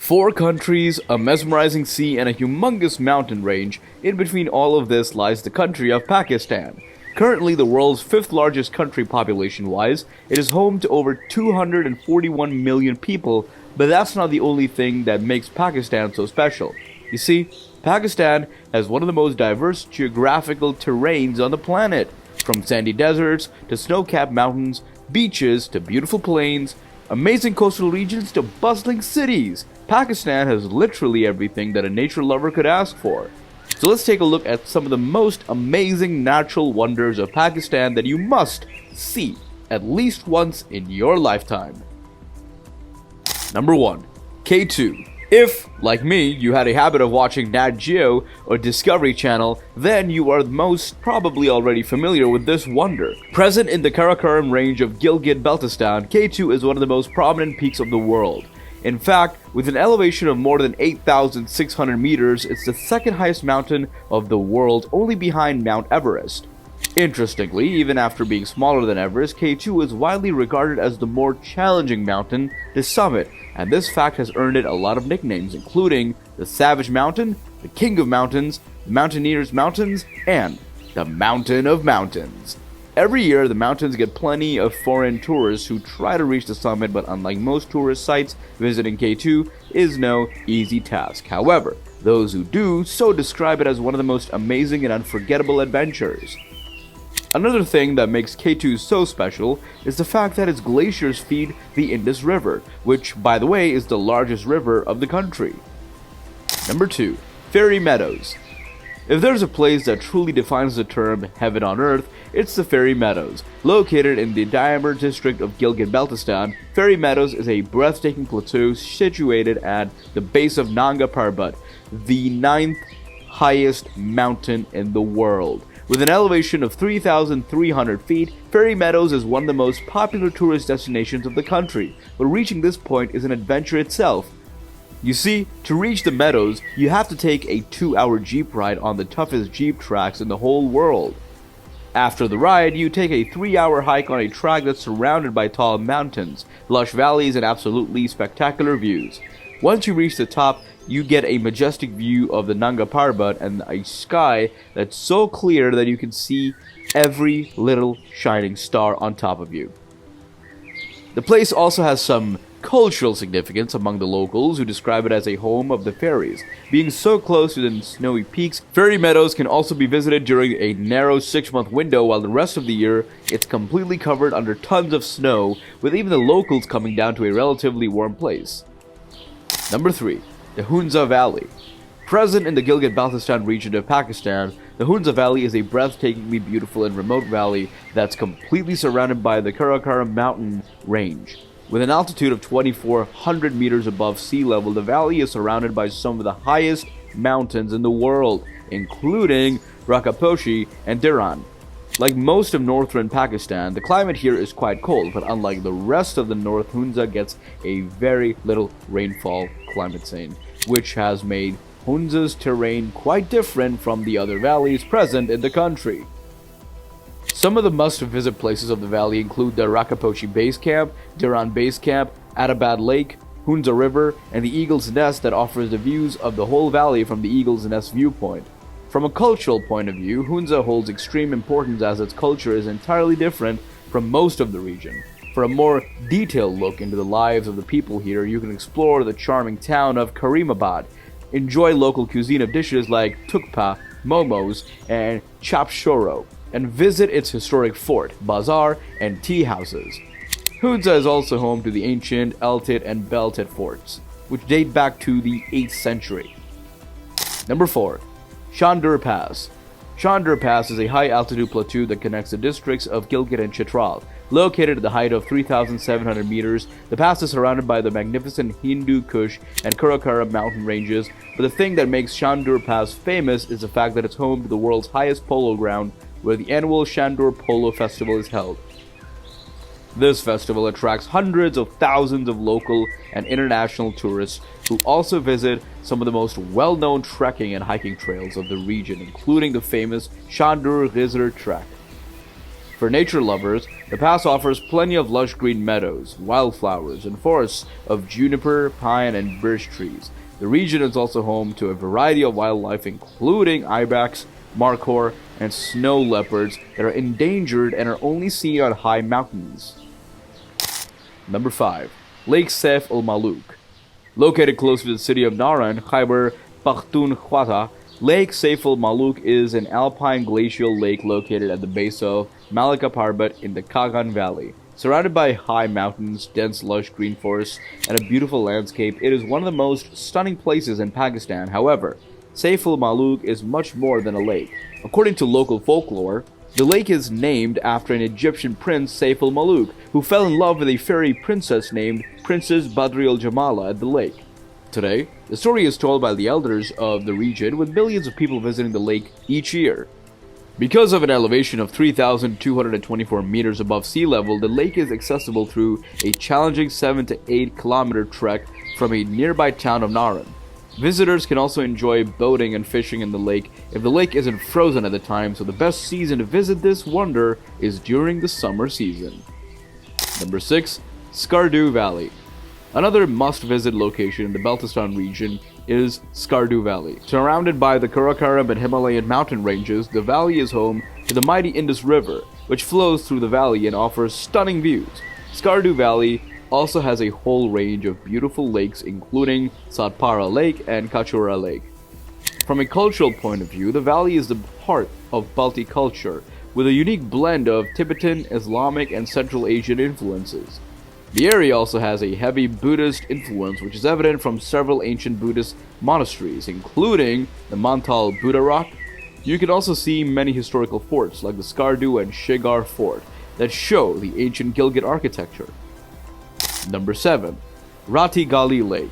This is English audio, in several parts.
4 countries, a mesmerizing sea, and a humongous mountain range. In between all of this lies the country of Pakistan. Currently the world's 5th largest country population-wise, it is home to over 241 million people, but that's not the only thing that makes Pakistan so special. You see, Pakistan has one of the most diverse geographical terrains on the planet, from sandy deserts to snow-capped mountains, beaches to beautiful plains, amazing coastal regions to bustling cities. Pakistan has literally everything that a nature lover could ask for. So let's take a look at some of the most amazing natural wonders of Pakistan that you must see at least once in your lifetime. Number 1. K2. If, like me, you had a habit of watching Nat Geo or Discovery Channel, then you are most probably already familiar with this wonder. Present in the Karakoram range of Gilgit-Baltistan, K2 is one of the most prominent peaks of the world. In fact, with an elevation of more than 8,600 meters, it's the 2nd highest mountain of the world, only behind Mount Everest. Interestingly, even after being smaller than Everest, K2 is widely regarded as the more challenging mountain to summit, and this fact has earned it a lot of nicknames, including the Savage Mountain, the King of Mountains, the Mountaineer's Mountains, and the Mountain of Mountains. Every year, the mountains get plenty of foreign tourists who try to reach the summit, but unlike most tourist sites, visiting K2 is no easy task. However, those who do so describe it as one of the most amazing and unforgettable adventures. Another thing that makes K2 so special is the fact that its glaciers feed the Indus River, which, by the way, is the largest river of the country. Number 2. Fairy Meadows. If there's a place that truly defines the term heaven on earth, it's the Fairy Meadows. Located in the Diamir district of Gilgit-Baltistan, Fairy Meadows is a breathtaking plateau situated at the base of Nanga Parbat, the 9th highest mountain in the world. With an elevation of 3,300 feet, Fairy Meadows is one of the most popular tourist destinations of the country, but reaching this point is an adventure itself. You see, to reach the meadows, you have to take a 2-hour jeep ride on the toughest jeep tracks in the whole world. After the ride, you take a 3-hour hike on a track that's surrounded by tall mountains, lush valleys, and absolutely spectacular views. Once you reach the top, you get a majestic view of the Nanga Parbat and a sky that's so clear that you can see every little shining star on top of you. The place also has some cultural significance among the locals, who describe it as a home of the fairies. Being so close to the snowy peaks, Fairy Meadows can also be visited during a narrow 6-month window, while the rest of the year it's completely covered under tons of snow, with even the locals coming down to a relatively warm place. Number 3. The Hunza Valley. Present in the Gilgit-Baltistan region of Pakistan, the Hunza Valley is a breathtakingly beautiful and remote valley that's completely surrounded by the Karakoram mountain range. With an altitude of 2,400 meters above sea level, the valley is surrounded by some of the highest mountains in the world, including Rakaposhi and Dhiran. Like most of northern Pakistan, the climate here is quite cold, but unlike the rest of the north, Hunza gets a very little rainfall climate scene, which has made Hunza's terrain quite different from the other valleys present in the country. Some of the must-visit places of the valley include the Rakaposhi Base Camp, Dhiran Base Camp, Adabad Lake, Hunza River, and the Eagle's Nest that offers the views of the whole valley from the Eagle's Nest viewpoint. From a cultural point of view, Hunza holds extreme importance as its culture is entirely different from most of the region. For a more detailed look into the lives of the people here, you can explore the charming town of Karimabad, enjoy local cuisine of dishes like tukpa, momos, and chap shoro, and visit its historic fort, bazaar, and tea houses. Hunza is also home to the ancient Eltit and Beltit forts, which date back to the 8th century. Number 4. Shandur Pass. Shandur Pass is a high-altitude plateau that connects the districts of Gilgit and Chitral. Located at the height of 3,700 meters, the pass is surrounded by the magnificent Hindu Kush and Karakoram mountain ranges, but the thing that makes Shandur Pass famous is the fact that it's home to the world's highest polo ground, where the annual Shandur Polo Festival is held. This festival attracts hundreds of thousands of local and international tourists who also visit some of the most well-known trekking and hiking trails of the region, including the famous Shandur Desert Trek. For nature lovers, the pass offers plenty of lush green meadows, wildflowers, and forests of juniper, pine, and birch trees. The region is also home to a variety of wildlife including ibex, markhor, and snow leopards that are endangered and are only seen on high mountains. Number 5. Lake Saif al Malouk. Located close to the city of Naran, Khyber Pakhtunkhwa, Lake Saif al Malouk is an alpine glacial lake located at the base of Malaka Parbat in the Makran Valley. Surrounded by high mountains, dense lush green forests, and a beautiful landscape, it is one of the most stunning places in Pakistan. However, Saif al Malouk is much more than a lake. According to local folklore, the lake is named after an Egyptian prince, Saif al Malouk, who fell in love with a fairy princess named Princess Badri al Jamala at the lake. Today, the story is told by the elders of the region, with millions of people visiting the lake each year. Because of an elevation of 3,224 meters above sea level, the lake is accessible through a challenging 7 to 8 kilometer trek from a nearby town of Naran. Visitors can also enjoy boating and fishing in the lake if the lake isn't frozen at the time, so the best season to visit this wonder is during the summer season. Number 6. Skardu Valley. Another must-visit location in the Baltistan region is Skardu Valley. Surrounded by the Karakoram and Himalayan mountain ranges, the valley is home to the mighty Indus River, which flows through the valley and offers stunning views. Skardu Valley also has a whole range of beautiful lakes, including Satpara Lake and Kachura Lake. From a cultural point of view, the valley is the heart of Balti culture, with a unique blend of Tibetan, Islamic, and Central Asian influences. The area also has a heavy Buddhist influence, which is evident from several ancient Buddhist monasteries, including the Mantal Buddha Rock. You can also see many historical forts, like the Skardu and Shigar Fort, that show the ancient Gilgit architecture. Number 7. Ratti Gali Lake.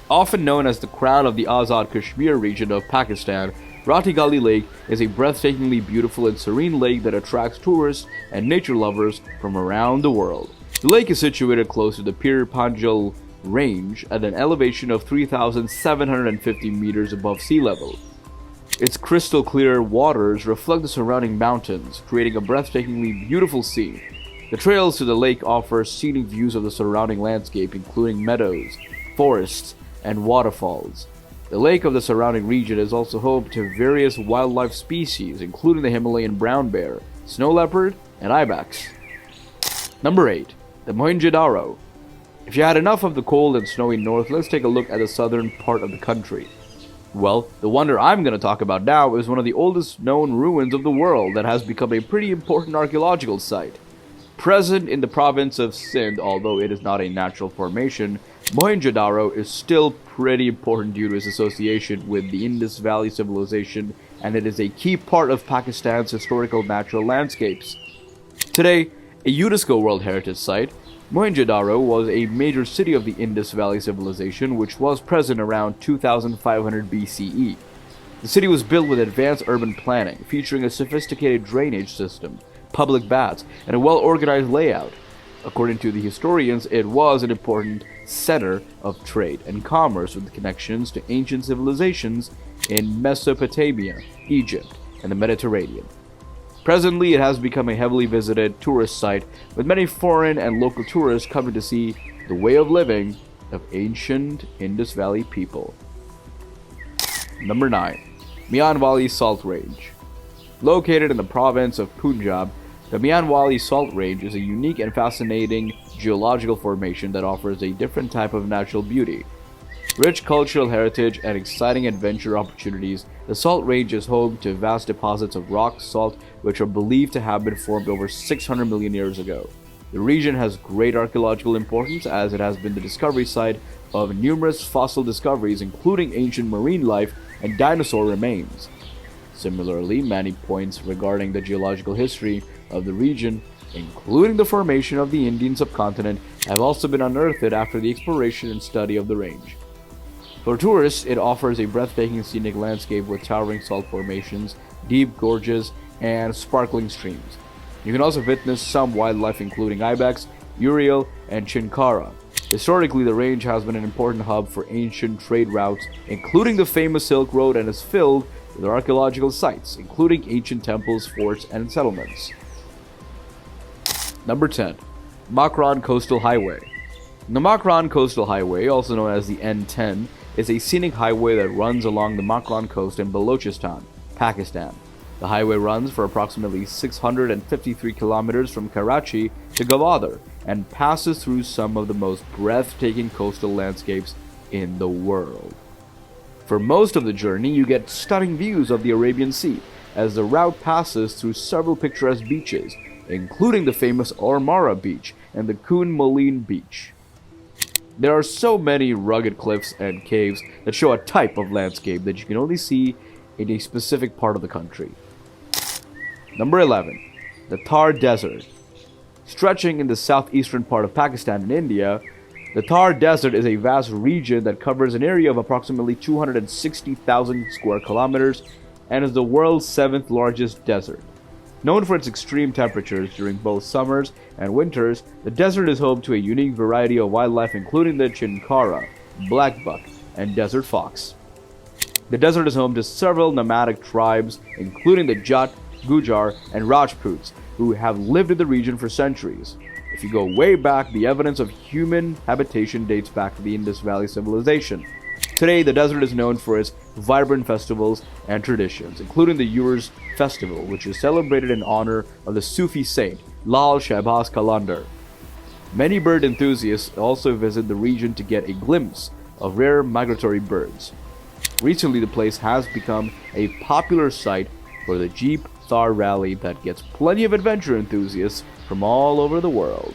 Often known as the crown of the Azad Kashmir region of Pakistan, Ratti Gali Lake is a breathtakingly beautiful and serene lake that attracts tourists and nature lovers from around the world. The lake is situated close to the Pir Panjal range at an elevation of 3,750 meters above sea level. Its crystal clear waters reflect the surrounding mountains, creating a breathtakingly beautiful scene. The trails to the lake offer scenic views of the surrounding landscape, including meadows, forests, and waterfalls. The lake of the surrounding region is also home to various wildlife species, including the Himalayan brown bear, snow leopard, and ibex. Number 8. The Mohenjo-Daro. If you had enough of the cold and snowy north, let's take a look at the southern part of the country. Well, the wonder I'm going to talk about now is one of the oldest known ruins of the world that has become a pretty important archaeological site. Present in the province of Sindh, although it is not a natural formation, Mohenjo-Daro is still pretty important due to its association with the Indus Valley civilization, and it is a key part of Pakistan's historical natural landscapes. Today, a UNESCO World Heritage Site, Mohenjo-Daro was a major city of the Indus Valley civilization, which was present around 2500 BCE. The city was built with advanced urban planning, featuring a sophisticated drainage system, public baths, and a well-organized layout. According to the historians, it was an important center of trade and commerce with connections to ancient civilizations in Mesopotamia, Egypt, and the Mediterranean. Presently, it has become a heavily visited tourist site, with many foreign and local tourists coming to see the way of living of ancient Indus Valley people. Number 9. Mian Valley Salt Range. Located in the province of Punjab, the Mian Valley Salt Range is a unique and fascinating geological formation that offers a different type of natural beauty. Rich cultural heritage and exciting adventure opportunities, the Salt Range is home to vast deposits of rock salt which are believed to have been formed over 600 million years ago. The region has great archaeological importance as it has been the discovery site of numerous fossil discoveries, including ancient marine life and dinosaur remains. Similarly, many points regarding the geological history of the region, including the formation of the Indian subcontinent, have also been unearthed after the exploration and study of the range. For tourists, it offers a breathtaking scenic landscape with towering salt formations, deep gorges, and sparkling streams. You can also witness some wildlife including ibex, urial, and chinkara. Historically, the range has been an important hub for ancient trade routes, including the famous Silk Road, and is filled with archaeological sites, including ancient temples, forts, and settlements. Number 10. Makran Coastal Highway. The Makran Coastal Highway, also known as the N10, is a scenic highway that runs along the Makran coast in Balochistan, Pakistan. The highway runs for approximately 653 kilometers from Karachi to Gwadar and passes through some of the most breathtaking coastal landscapes in the world. For most of the journey, you get stunning views of the Arabian Sea as the route passes through several picturesque beaches, including the famous Ormara Beach and the Kun Moline Beach. There are so many rugged cliffs and caves that show a type of landscape that you can only see in a specific part of the country. Number 11. The Thar Desert. Stretching in the southeastern part of Pakistan and India, the Thar Desert is a vast region that covers an area of approximately 260,000 square kilometers and is the world's 7th largest desert. Known for its extreme temperatures during both summers and winters, the desert is home to a unique variety of wildlife including the chinkara, blackbuck, and desert fox. The desert is home to several nomadic tribes including the Jat, Gujar, and Rajputs, who have lived in the region for centuries. If you go way back, the evidence of human habitation dates back to the Indus Valley civilization. Today, the desert is known for its vibrant festivals and traditions, including the Urs Festival, which is celebrated in honor of the Sufi saint Lal Shahbaz Qalandar. Many bird enthusiasts also visit the region to get a glimpse of rare migratory birds. Recently, the place has become a popular site for the Jeep Thar Rally that gets plenty of adventure enthusiasts from all over the world.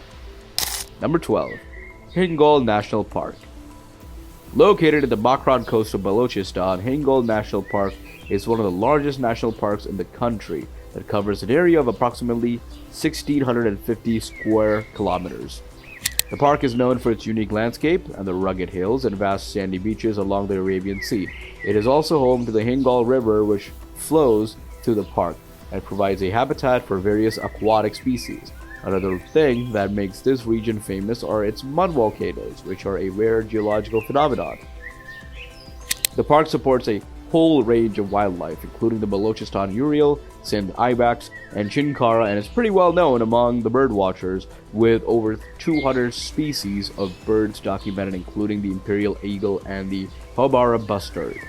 Number 12. Hingol National Park. Located in the Makran coast of Balochistan, Hingol National Park is one of the largest national parks in the country that covers an area of approximately 1,650 square kilometers. The park is known for its unique landscape and the rugged hills and vast sandy beaches along the Arabian Sea. It is also home to the Hingol River, which flows through the park and provides a habitat for various aquatic species. Another thing that makes this region famous are its mud volcanoes, which are a rare geological phenomenon. The park supports a whole range of wildlife, including the Balochistan Urial, Sindh Ibex, and Chinkara, and is pretty well known among the bird watchers, with over 200 species of birds documented, including the imperial eagle and the Hobara bustard.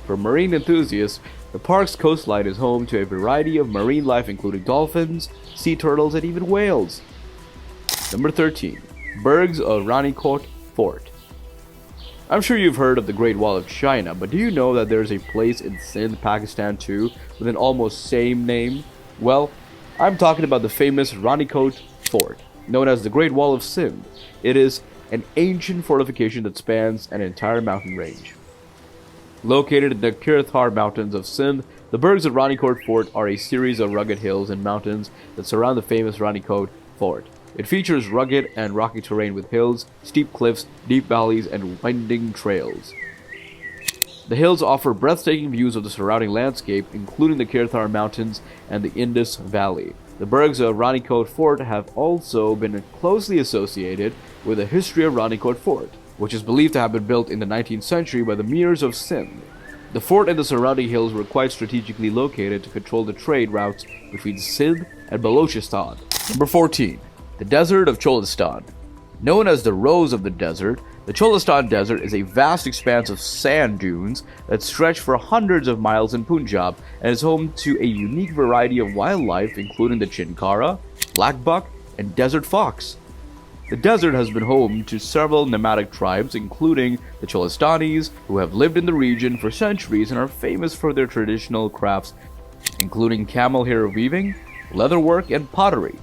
For marine enthusiasts, the park's coastline is home to a variety of marine life including dolphins, sea turtles, and even whales. Number 13. Bergs of Ranikot Fort. I'm sure you've heard of the Great Wall of China, but do you know that there's a place in Sindh, Pakistan too, with an almost same name? Well, I'm talking about the famous Ranikot Fort, known as the Great Wall of Sindh. It is an ancient fortification that spans an entire mountain range. Located in the Kirthar Mountains of Sindh, the Bergs of Ranikot Fort are a series of rugged hills and mountains that surround the famous Ranikot Fort. It features rugged and rocky terrain with hills, steep cliffs, deep valleys, and winding trails. The hills offer breathtaking views of the surrounding landscape, including the Kirthar Mountains and the Indus Valley. The Bergs of Ranikot Fort have also been closely associated with the history of Ranikot Fort, which is believed to have been built in the 19th century by the Mirs of Sindh. The fort and the surrounding hills were quite strategically located to control the trade routes between Sindh and Balochistan. Number 14. The Desert of Cholistan. Known as the Rose of the Desert, the Cholistan Desert is a vast expanse of sand dunes that stretch for hundreds of miles in Punjab and is home to a unique variety of wildlife including the chinkara, blackbuck, and desert fox. The desert has been home to several nomadic tribes, including the Cholistanis, who have lived in the region for centuries and are famous for their traditional crafts, including camel hair weaving, leatherwork, and pottery.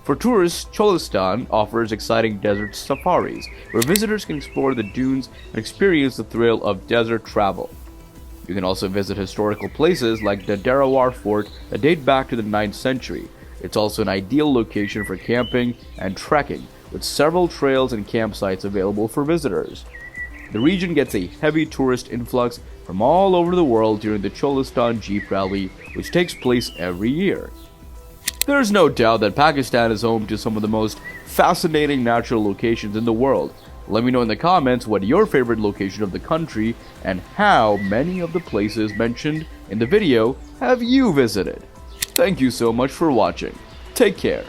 For tourists, Cholistan offers exciting desert safaris, where visitors can explore the dunes and experience the thrill of desert travel. You can also visit historical places like the Darawar Fort that date back to the 9th century. It's also an ideal location for camping and trekking, with several trails and campsites available for visitors. The region gets a heavy tourist influx from all over the world during the Cholistan Jeep Rally, which takes place every year. There is no doubt that Pakistan is home to some of the most fascinating natural locations in the world. Let me know in the comments what your favorite location of the country and how many of the places mentioned in the video have you visited. Thank you so much for watching. Take care.